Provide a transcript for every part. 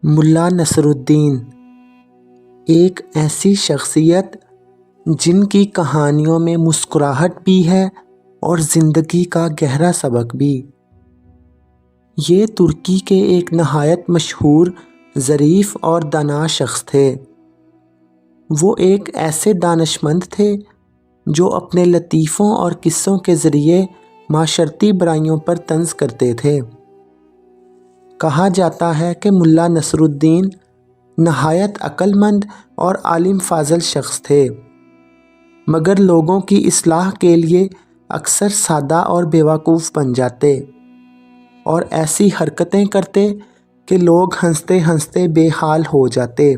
ملا نصر الدین ایک ایسی شخصیت جن کی کہانیوں میں مسکراہٹ بھی ہے اور زندگی کا گہرا سبق بھی۔ یہ ترکی کے ایک نہایت مشہور، ظریف اور دانا شخص تھے۔ وہ ایک ایسے دانشمند تھے جو اپنے لطیفوں اور قصوں کے ذریعے معاشرتی برائیوں پر طنز کرتے تھے۔ کہا جاتا ہے کہ ملا نصر الدین نہایت عقل مند اور عالم فاضل شخص تھے، مگر لوگوں کی اصلاح کے لیے اکثر سادہ اور بیوقوف بن جاتے اور ایسی حرکتیں کرتے کہ لوگ ہنستے ہنستے بے حال ہو جاتے۔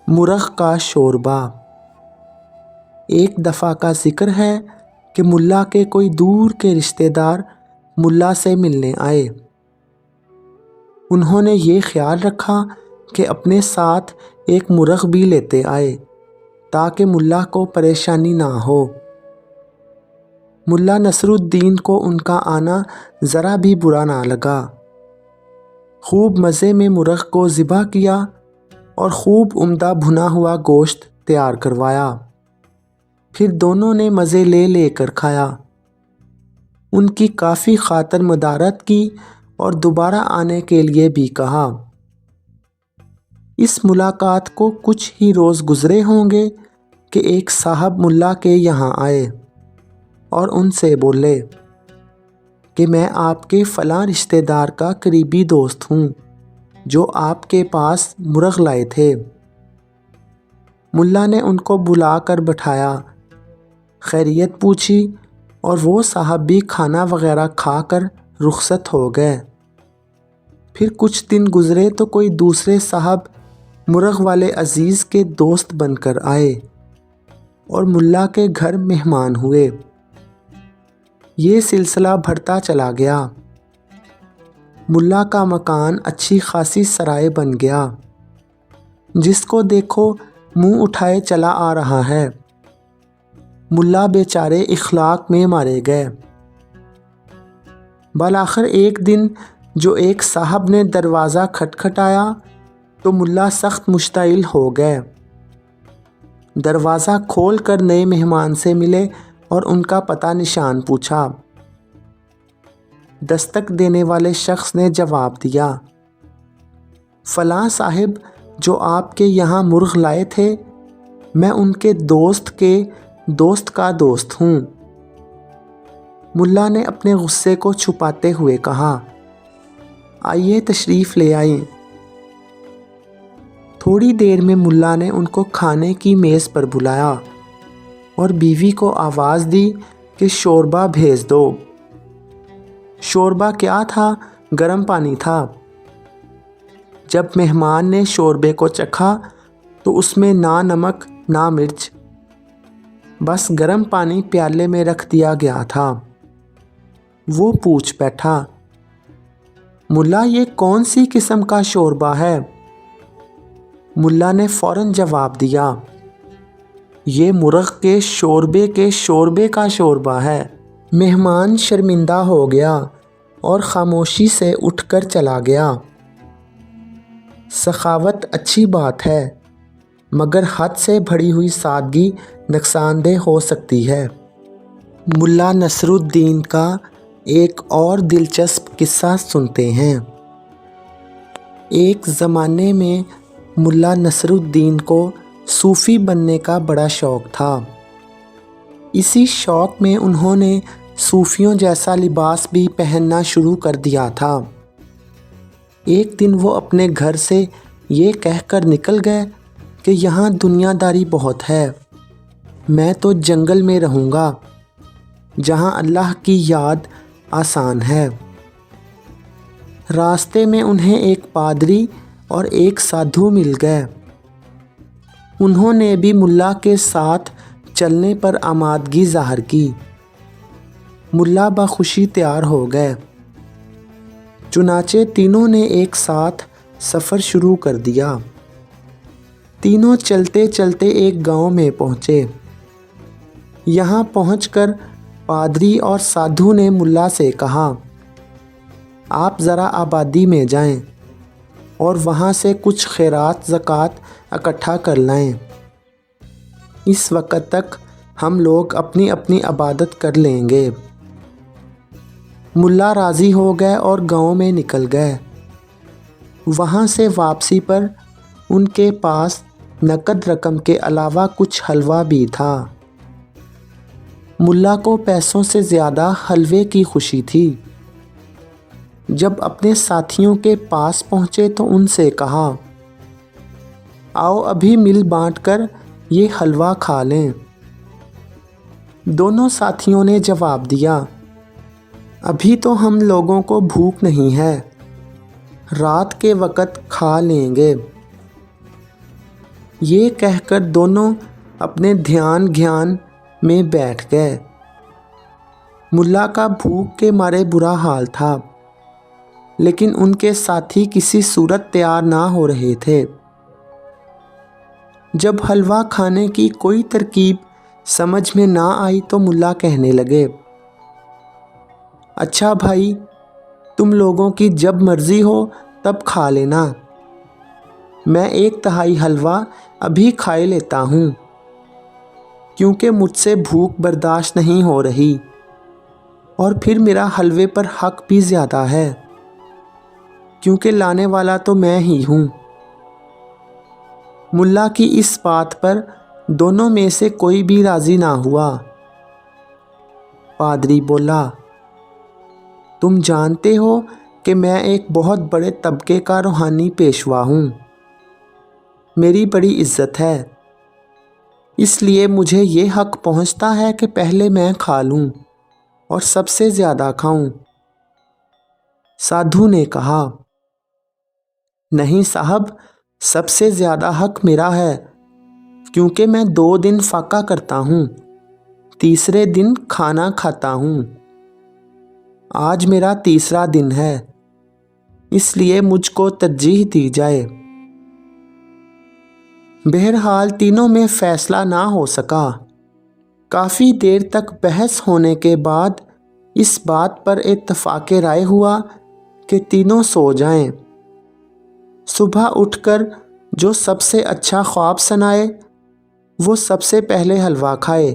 مرغ کا شوربہ۔ ایک دفعہ کا ذکر ہے کہ ملا کے کوئی دور کے رشتہ دار ملا سے ملنے آئے۔ انہوں نے یہ خیال رکھا کہ اپنے ساتھ ایک مرغ بھی لیتے آئے تاکہ ملا کو پریشانی نہ ہو۔ ملا نصر الدین کو ان کا آنا ذرا بھی برا نہ لگا۔ خوب مزے میں مرغ کو ذبح کیا اور خوب عمدہ بھنا ہوا گوشت تیار کروایا۔ پھر دونوں نے مزے لے لے کر کھایا۔ ان کی کافی خاطر مدارت کی اور دوبارہ آنے کے لیے بھی کہا۔ اس ملاقات کو کچھ ہی روز گزرے ہوں گے کہ ایک صاحب ملا کے یہاں آئے اور ان سے بولے کہ میں آپ کے فلاں رشتہ دار کا قریبی دوست ہوں جو آپ کے پاس مرغ لائے تھے۔ ملا نے ان کو بلا کر بٹھایا، خیریت پوچھی اور وہ صاحب بھی کھانا وغیرہ کھا کر رخصت ہو گئے۔ پھر کچھ دن گزرے تو کوئی دوسرے صاحب مرغ والے عزیز کے دوست بن کر آئے اور ملا کے گھر مہمان ہوئے۔ یہ سلسلہ بڑھتا چلا گیا۔ ملا کا مکان اچھی خاصی سرائے بن گیا۔ جس کو دیکھو منہ اٹھائے چلا آ رہا ہے۔ ملا بیچارے اخلاق میں مارے گئے۔ بالآخر ایک دن جو ایک صاحب نے دروازہ کھٹکھٹایا تو ملا سخت مشتعل ہو گئے۔ دروازہ کھول کر نئے مہمان سے ملے اور ان کا پتہ نشان پوچھا۔ دستک دینے والے شخص نے جواب دیا، فلاں صاحب جو آپ کے یہاں مرغ لائے تھے، میں ان کے دوست کا دوست ہوں۔ ملا نے اپنے غصے کو چھپاتے ہوئے کہا، آئیے تشریف لے آئیں۔ تھوڑی دیر میں ملا نے ان کو کھانے کی میز پر بلایا اور بیوی کو آواز دی کہ شوربہ بھیج دو۔ شوربہ کیا تھا؟ گرم پانی تھا۔ جب مہمان نے شوربے کو چکھا تو اس میں نہ نمک نہ مرچ، بس گرم پانی پیالے میں رکھ دیا گیا تھا۔ وہ پوچھ بیٹھا، ملا یہ کون سی قسم کا شوربہ ہے؟ ملا نے فوراً جواب دیا، یہ مرغ کے شوربے کا شوربہ ہے۔ مہمان شرمندہ ہو گیا اور خاموشی سے اٹھ کر چلا گیا۔ سخاوت اچھی بات ہے، مگر حد سے بڑھی ہوئی سادگی نقصان دہ ہو سکتی ہے۔ ملا نصر الدین کا ایک اور دلچسپ قصہ سنتے ہیں۔ ایک زمانے میں ملا نصر الدین کو صوفی بننے کا بڑا شوق تھا۔ اسی شوق میں انہوں نے صوفیوں جیسا لباس بھی پہننا شروع کر دیا تھا۔ ایک دن وہ اپنے گھر سے یہ کہہ کر نکل گئے کہ یہاں دنیا داری بہت ہے، میں تو جنگل میں رہوں گا جہاں اللہ کی یاد آسان ہے۔ راستے میں انہیں ایک پادری اور ایک سادھو مل گئے۔ انہوں نے بھی ملا کے ساتھ چلنے پر آمادگی ظاہر کی۔ ملا بخوشی تیار ہو گئے۔ چنانچہ تینوں نے ایک ساتھ سفر شروع کر دیا۔ تینوں چلتے چلتے ایک گاؤں میں پہنچے۔ یہاں پہنچ کر پادری اور سادھو نے ملا سے کہا، آپ ذرا آبادی میں جائیں، اور وہاں سے کچھ خیرات زکوٰۃ اکٹھا کر لائیں۔ اس وقت تک ہم لوگ اپنی اپنی عبادت کر لیں گے۔ ملا راضی ہو گئے اور گاؤں میں نکل گئے۔ وہاں سے واپسی پر ان کے پاس نقد رقم کے علاوہ کچھ حلوہ بھی تھا۔ ملا کو پیسوں سے زیادہ حلوے کی خوشی تھی۔ جب اپنے ساتھیوں کے پاس پہنچے تو ان سے کہا، آؤ ابھی مل بانٹ کر یہ حلوہ کھا لیں۔ دونوں ساتھیوں نے جواب دیا، ابھی تو ہم لوگوں کو بھوک نہیں ہے، رات کے وقت کھا لیں گے۔ یہ کہہ کر دونوں اپنے دھیان میں بیٹھ گئے۔ ملا کا بھوک کے مارے برا حال تھا، لیکن ان کے ساتھی کسی صورت تیار نہ ہو رہے تھے۔ جب حلوہ کھانے کی کوئی ترکیب سمجھ میں نہ آئی تو ملا کہنے لگے، اچھا بھائی، تم لوگوں کی جب مرضی ہو تب کھا لینا، میں 1/3 حلوہ ابھی کھائے لیتا ہوں، کیونکہ مجھ سے بھوک برداشت نہیں ہو رہی، اور پھر میرا حلوے پر حق بھی زیادہ ہے، کیونکہ لانے والا تو میں ہی ہوں۔ ملا کی اس بات پر دونوں میں سے کوئی بھی راضی نہ ہوا۔ پادری بولا، تم جانتے ہو کہ میں ایک بہت بڑے طبقے کا روحانی پیشوا ہوں، میری بڑی عزت ہے، اس لیے مجھے یہ حق پہنچتا ہے کہ پہلے میں کھا لوں اور سب سے زیادہ کھاؤں۔ سادھو نے کہا، نہیں صاحب، سب سے زیادہ حق میرا ہے، کیونکہ میں 2 دن فاقہ کرتا ہوں، تیسرے دن کھانا کھاتا ہوں۔ آج میرا 3را دن ہے، اس لیے مجھ کو ترجیح دی جائے۔ بہرحال تینوں میں فیصلہ نہ ہو سکا۔ کافی دیر تک بحث ہونے کے بعد اس بات پر اتفاق رائے ہوا کہ تینوں سو جائیں۔ صبح اٹھ کر جو سب سے اچھا خواب سنائے وہ سب سے پہلے حلوہ کھائے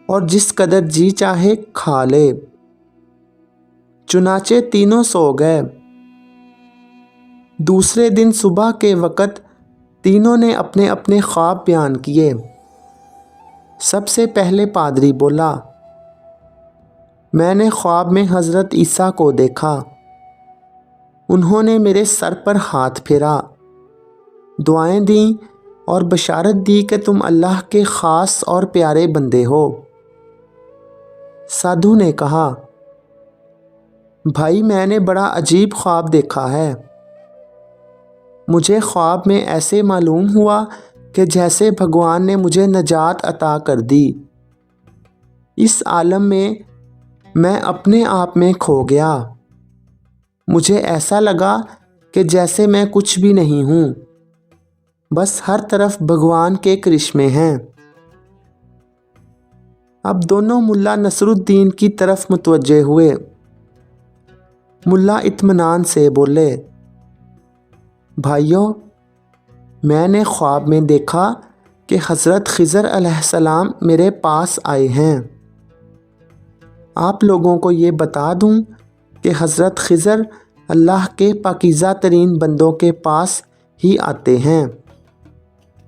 اور جس قدر جی چاہے کھا لے۔ چنانچہ تینوں سو گئے۔ دوسرے دن صبح کے وقت تینوں نے اپنے اپنے خواب بیان کیے۔ سب سے پہلے پادری بولا، میں نے خواب میں حضرت عیسیٰ کو دیکھا، انہوں نے میرے سر پر ہاتھ پھیرا، دعائیں دیں اور بشارت دی کہ تم اللہ کے خاص اور پیارے بندے ہو۔ سادھو نے کہا، بھائی میں نے بڑا عجیب خواب دیکھا ہے، مجھے خواب میں ایسے معلوم ہوا کہ جیسے بھگوان نے مجھے نجات عطا کر دی۔ اس عالم میں اپنے آپ میں کھو گیا، مجھے ایسا لگا کہ جیسے میں کچھ بھی نہیں ہوں، بس ہر طرف بھگوان کے کرشمے ہیں۔ اب دونوں ملا نصر الدین کی طرف متوجہ ہوئے۔ ملا اطمینان سے بولے، بھائیو، میں نے خواب میں دیکھا کہ حضرت خضر علیہ السلام میرے پاس آئے ہیں۔ آپ لوگوں کو یہ بتا دوں کہ حضرت خضر اللہ کے پاکیزہ ترین بندوں کے پاس ہی آتے ہیں،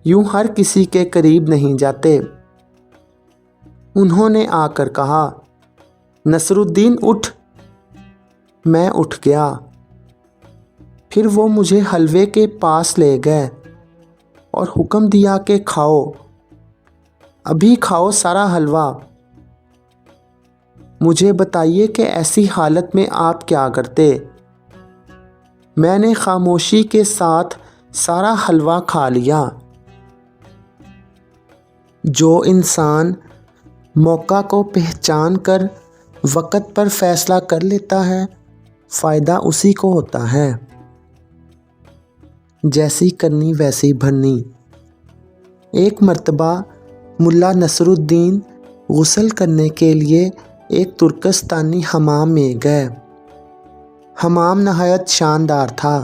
یوں ہر کسی کے قریب نہیں جاتے۔ انہوں نے آ کر کہا، نصر الدین اٹھ۔ میں اٹھ گیا۔ پھر وہ مجھے حلوے کے پاس لے گئے اور حکم دیا کہ کھاؤ، ابھی کھاؤ سارا حلوہ۔ مجھے بتائیے کہ ایسی حالت میں آپ کیا کرتے؟ میں نے خاموشی کے ساتھ سارا حلوہ کھا لیا۔ جو انسان موقع کو پہچان کر وقت پر فیصلہ کر لیتا ہے، فائدہ اسی کو ہوتا ہے۔ جیسی کرنی ویسی بھرنی۔ ایک مرتبہ ملا نصر الدین غسل کرنے کے لیے ایک ترکستانی حمام میں گئے۔ حمام نہایت شاندار تھا۔